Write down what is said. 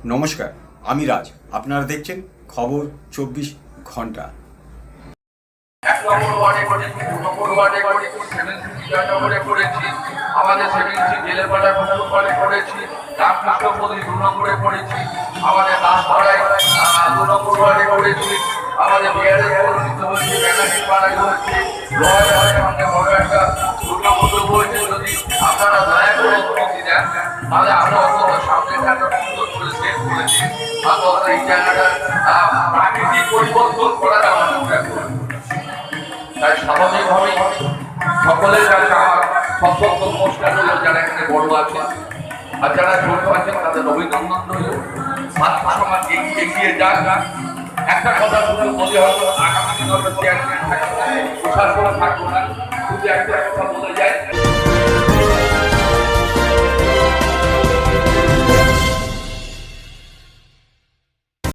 নমস্কার, আমি রাজ। আপনারা দেখছেন খবর 24 ঘন্টা। এক নম্বর ওয়ার্ডে করেছি, 2 নম্বর ওয়ার্ডে করেছি, 7 জয়নগরে করেছি, আমাদের 7 জেলেপাড়া ওয়ার্ডে করেছি, রামকৃষ্ণপল্লী 2 নম্বরে করেছি, আমাদের দাসপাড়ায় 2 নম্বর ওয়ার্ডে করেছি, আমাদের বিহারে পরিচিত হয়েছে, ব্যানার্জি পাড়ায় হয়েছে, রয় আমাদের বড় একটা দুর্গাপুজো হয়েছে। যদি আপনারা দয়া করে অনুমতি দেন তাহলে আমরা অন্তত সামনের একটা সুন্দর করে সেট করেছি, অন্তত এই জায়গাটা প্রাকৃতিক পরিবর্তন করার আমাদের চেষ্টা। তাই স্বাভাবিকভাবেই সকলের কাছে আমার সশস্ত্র নমস্কার হলো, যারা এখানে বড় আছে আর যারা ছোট আছেন তাদের অভিনন্দন রইল। ছাত্র সমাজ এগিয়ে যাক। একটা কথা শুধু বলে হয়তো আগামী দিন হয়তো চেয়ারম্যান থাকবো, প্রশাসন থাকবো না, শুধু একটা কথা বলে যায়।